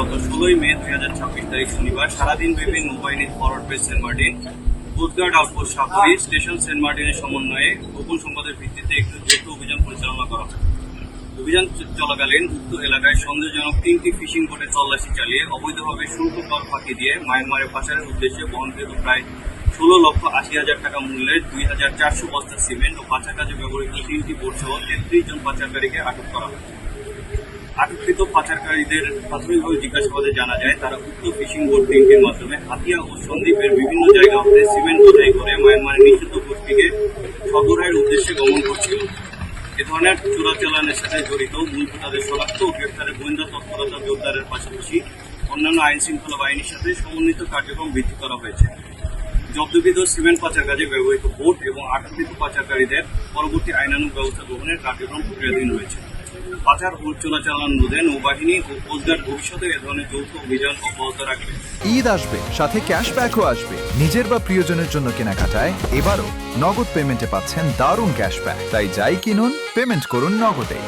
গত 16 মে 2026 তারিখ শনিবার সারাদিন ব্যাপী নৌবাহিনীর forward base saint Martin, coastguard outpost Sapuri, station saint মার্টিনের সমন্বয়ে গোপন সংবাদের ভিত্তিতে একটি যৌথ অভিযান পরিচালনা করা হয়। অভিযান চলাকালীন উক্ত এলাকায় সন্দেহজনক 3টি ফিশিং বোটে তল্লাশি চালিয়ে অবৈধভাবে শুল্ক কর ফাঁকি দিয়ে মায়ানমারে পাচারের উদ্দেশ্যে বহনকৃত প্রায় 16,80,000 টাকা মূল্যের 2,400 বস্তা সিমেন্ট ও পাচার কাজে ব্যবহৃত 3টি বোট সহ 33 জন পাচারকারীকে আটক করা হয়। আটককৃত পাচারকারীদের প্রাথমিকভাবে জিজ্ঞাসাবাদে জানা যায়, তারা উক্ত ফিশিং বোট তিনটির মাধ্যমে হাতিয়া ও সন্দ্বীপের বিভিন্ন জায়গা হতে সিমেন্ট বোঝাই করে মায়ানমারের নিষিদ্ধ গোষ্ঠীকে সরবরাহের উদ্দেশ্যে গমন করছিল। এ ধরনের চোরাচালানের সাথে জড়িত মূল তাদের শনাক্ত ও গ্রেপ্তারের গোয়েন্দা তৎপরতা জোরদারের পাশাপাশি অন্যান্য আইন শৃঙ্খলা বাহিনীর সাথে সমন্বিত কার্যক্রম বৃদ্ধি করা হয়েছে। জব্দকৃত সিমেন্ট পাচার কাজে ব্যবহৃত বোট এবং আটককৃত পাচারকারীদের পরবর্তী আইনানুগ ব্যবস্থা গ্রহণের কার্যক্রম প্রক্রিয়াধীন রয়েছে। পাচার ও চোরাচালান রোধে নৌবাহিনী ও কোস্টগার্ড ভবিষ্যতে এ ধরনের যৌথ অভিযান অব্যাহত রাখবে। ঈদ আসবে, সাথে ক্যাশব্যাকও আসবে। নিজের বা প্রিয়জনের জন্য কেনাকাটায় এবারও নগদ পেমেন্টে পাচ্ছেন দারুণ ক্যাশব্যাক। তাই যাই কিনুন, পেমেন্ট করুন নগদে।